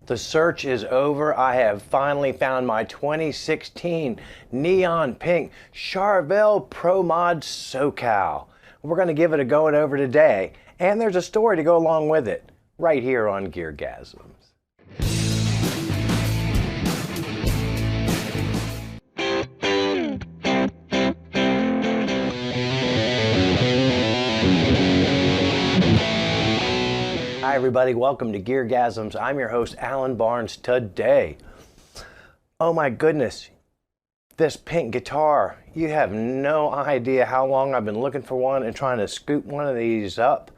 The search is over. I have finally found my 2016 neon pink Charvel ProMod SoCal. We're going to give it a going over today, and there's a story to go along with it right here on GearGasms. Hi everybody, welcome to GearGasms. I'm your host, Alan Barnes. Today, oh my goodness, this pink guitar. You have no idea how long I've been looking for one and trying to scoop one of these up.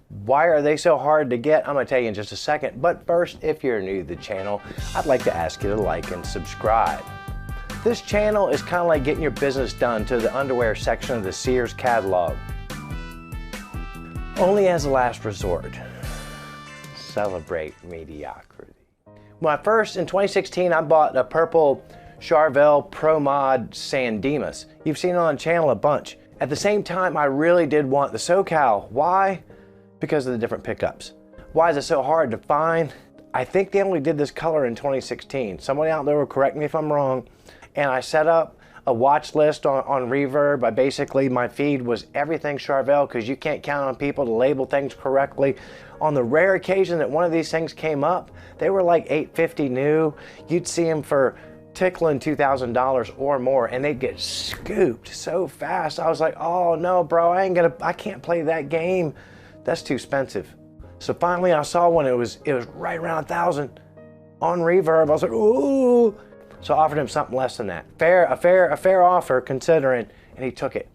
Why are they so hard to get? I'm going to tell you in just a second. But first, if you're new to the channel, I'd like to ask you to like and subscribe. This channel is kind of like getting your business done to the underwear section of the Sears catalog. Only as a last resort. Celebrate mediocrity. When in 2016, I bought a purple Charvel ProMod San Dimas. You've seen it on the channel a bunch. At the same time, I really did want the SoCal. Why? Because of the different pickups. Why is it so hard to find? I think they only did this color in 2016. Somebody out there will correct me if I'm wrong. And I set up a watch list on Reverb. My feed was everything Charvel, because you can't count on people to label things correctly. On the rare occasion that one of these things came up, they were like $850 new. You'd see them for tickling $2,000 or more, and they'd get scooped so fast. I was like, oh no, bro, I can't play that game. That's too expensive. So finally I saw one, it was right around 1,000 on Reverb. I was like, ooh. So I offered him something less than that. A fair offer considering, and he took it.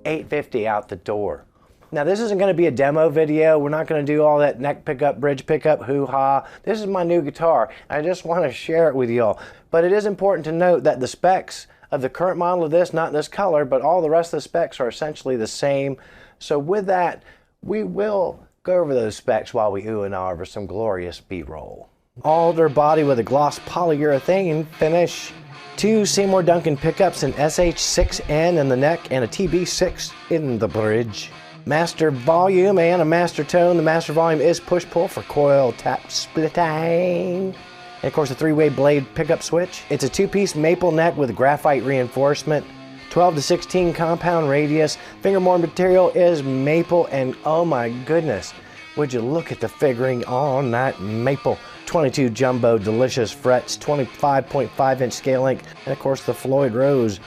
$850 out the door. Now this isn't going to be a demo video. We're not going to do all that neck pickup, bridge pickup, hoo-ha. This is my new guitar. I just want to share it with y'all. But it is important to note that the specs of the current model of this, not this color, but all the rest of the specs are essentially the same. So with that, we will go over those specs while we ooh and ah over some glorious B-roll. Alder body with a gloss polyurethane finish. 2 Seymour Duncan pickups, an SH6N in the neck and a TB6 in the bridge. Master volume and a master tone. The master volume is push-pull for coil tap splitting. And of course a 3-way blade pickup switch. It's a 2-piece maple neck with graphite reinforcement. 12 to 16 compound radius. Fingerboard material is maple, and oh my goodness, would you look at the figuring on that maple. 22 jumbo delicious frets, 25.5 inch scale length, and of course the Floyd Rose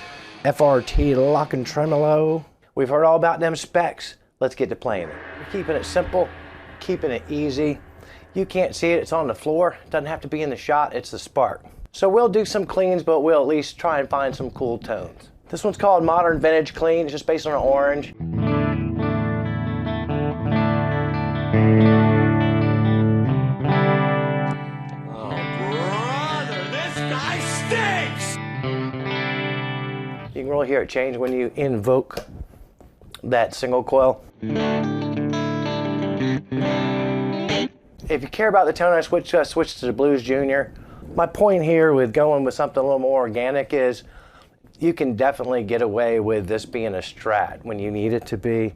FRT lock and tremolo. We've heard all about them specs. Let's get to playing it. We're keeping it simple, keeping it easy. You can't see it, it's on the floor. It doesn't have to be in the shot, it's the spark. So we'll do some cleans, but we'll at least try and find some cool tones. This one's called Modern Vintage Clean. It's just based on an orange. Oh, brother, this guy stinks! You can really hear it change when you invoke that single coil. If you care about the tone, I switch to the Blues Junior. My point here with going with something a little more organic is you can definitely get away with this being a Strat when you need it to be.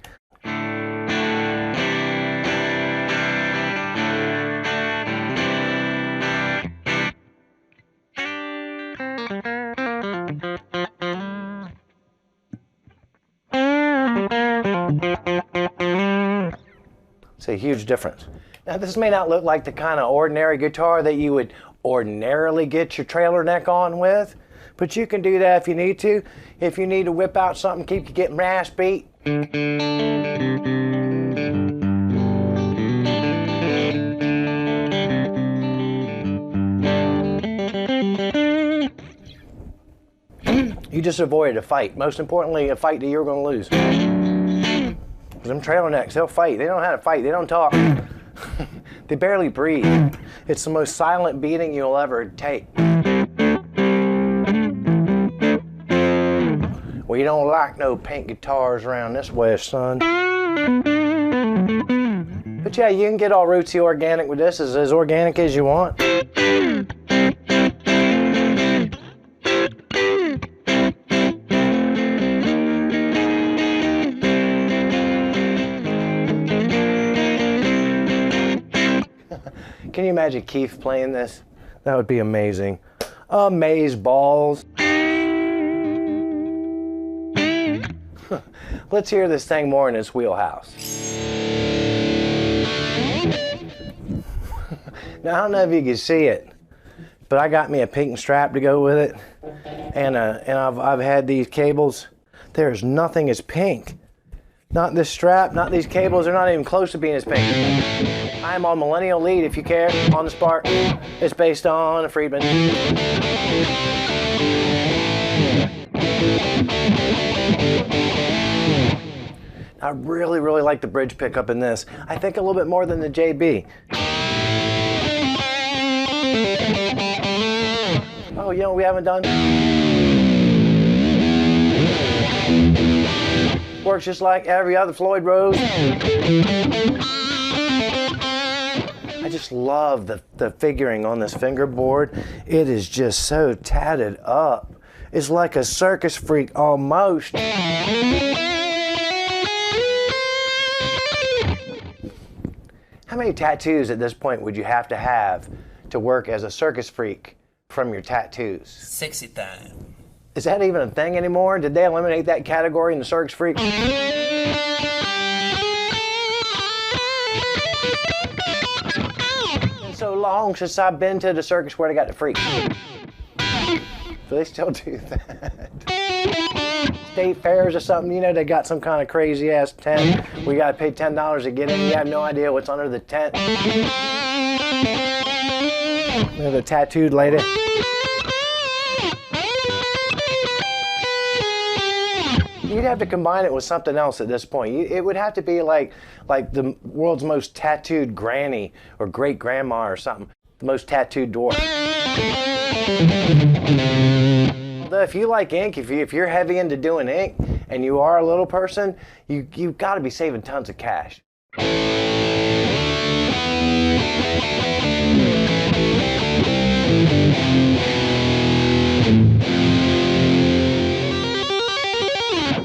It's a huge difference. Now this may not look like the kind of ordinary guitar that you would ordinarily get your trailer neck on with, but you can do that if you need to. If you need to whip out something, keep you getting ass beat. You just avoided a fight. Most importantly, a fight that you're going to lose. Them trailer necks, they'll fight. They don't know how to fight. They don't talk. They barely breathe. It's the most silent beating you'll ever take. We don't like no pink guitars around this West, son. But yeah, you can get all rootsy organic with this, as organic as you want. Can you imagine Keith playing this? That would be amazing. Amaze balls. Let's hear this thing more in its wheelhouse. Now, I don't know if you can see it, but I got me a pink strap to go with it, and I've had these cables. There's nothing as pink. Not this strap, not these cables. They're not even close to being as pink. I am on Millennial Lead, if you care, on the Spark. It's based on a Friedman. I really, really like the bridge pickup in this. I think a little bit more than the JB. Oh, you know what we haven't done? Works just like every other Floyd Rose. I just love the figuring on this fingerboard. It is just so tatted up. It's like a circus freak almost. How many tattoos at this point would you have to work as a circus freak from your tattoos? 60 times. Is that even a thing anymore? Did they eliminate that category in the circus freak? It's so long since I've been to the circus where they got the freak. So they still do that. State fairs or something, you know, they got some kind of crazy ass tent. We gotta pay $10 to get in. You have no idea what's under the tent. You know, the tattooed lady. You'd have to combine it with something else at this point. It would have to be like the world's most tattooed granny or great grandma or something. The most tattooed dwarf. Although if you like ink, if you're heavy into doing ink and you are a little person, you've got to be saving tons of cash.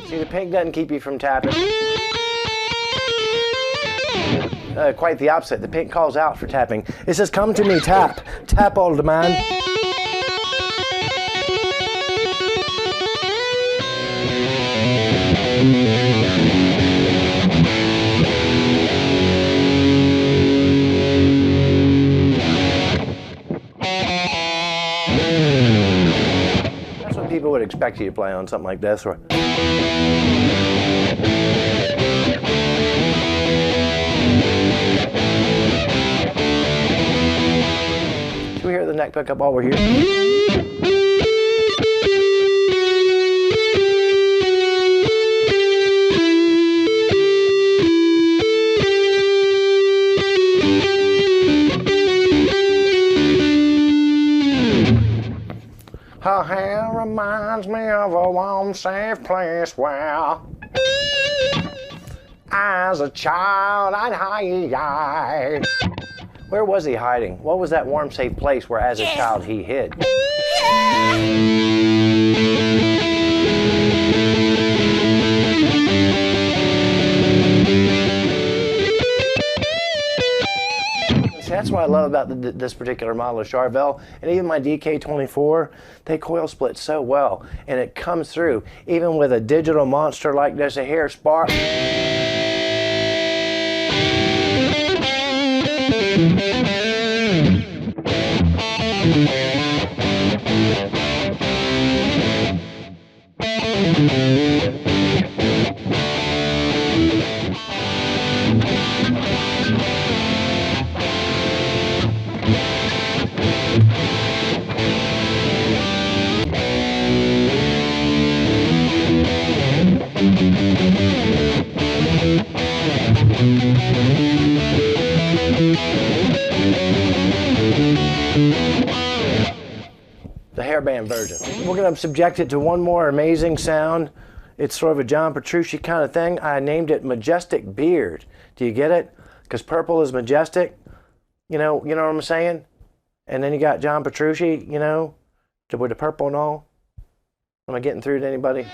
See, the pink doesn't keep you from tapping. Quite the opposite. The pink calls out for tapping. It says, "Come to me, tap. Tap, old man." That's what people would expect you to play on something like this. Or should we hear the neck pickup while we're here? Her hair reminds me of a warm, safe place where, as a child, I'd hide. Where was he hiding? What was that warm, safe place where, as a child, he hid? That's what I love about this particular model of Charvel, and even my DK24, they coil split so well, and it comes through, even with a digital monster like this, a hair spark. The hairband version. We're going to subject it to one more amazing sound. It's sort of a John Petrucci kind of thing. I named it Majestic Beard. Do you get it? Because purple is majestic. You know what I'm saying? And then you got John Petrucci, you know, with the purple and all. Am I getting through to anybody?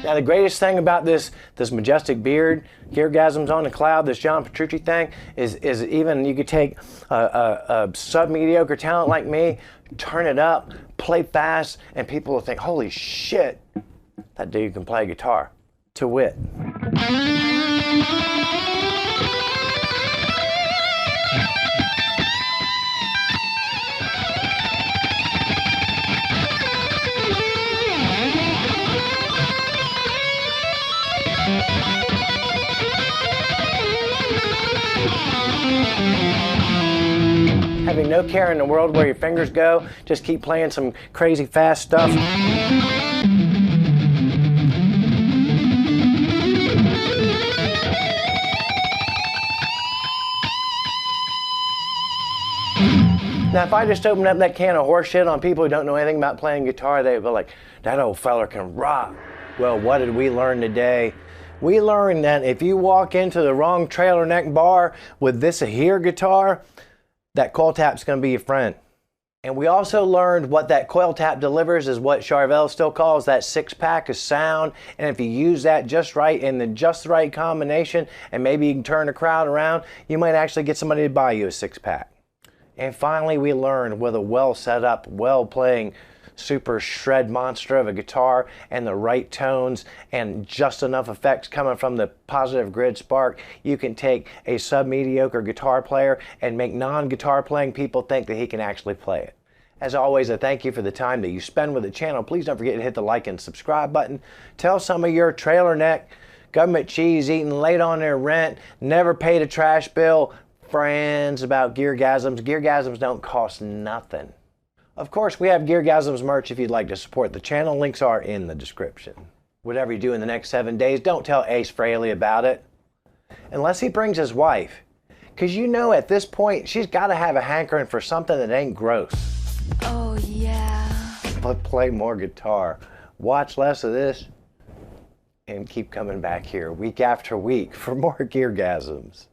Now the greatest thing about this majestic beard, GearGasms on the cloud, this John Petrucci thing, is even you could take a sub-mediocre talent like me, turn it up, play fast, and people will think, holy shit, that dude can play guitar. To wit. Having no care in the world where your fingers go, just keep playing some crazy fast stuff. Now, if I just opened up that can of horse shit on people who don't know anything about playing guitar, they'd be like, that old feller can rock. Well, what did we learn today? We learned that if you walk into the wrong trailer neck bar with this here guitar, that coil tap's gonna be your friend. And we also learned what that coil tap delivers is what Charvel still calls that 6-pack of sound. And if you use that just right in the just right combination, and maybe you can turn the crowd around, you might actually get somebody to buy you a 6-pack. And finally, we learned with a well set up, well playing, super shred monster of a guitar and the right tones and just enough effects coming from the positive grid spark, you can take a sub-mediocre guitar player and make non-guitar playing people think that he can actually play it. As always, I thank you for the time that you spend with the channel. Please don't forget to hit the like and subscribe button. Tell some of your trailer neck, government cheese eating late on their rent, never paid a trash bill, friends about GearGasms. GearGasms don't cost nothing. Of course, we have GearGasms merch if you'd like to support the channel. Links are in the description. Whatever you do in the next 7 days, don't tell Ace Frehley about it. Unless he brings his wife. Because you know at this point, she's got to have a hankering for something that ain't gross. Oh, yeah. But play more guitar. Watch less of this. And keep coming back here week after week for more GearGasms.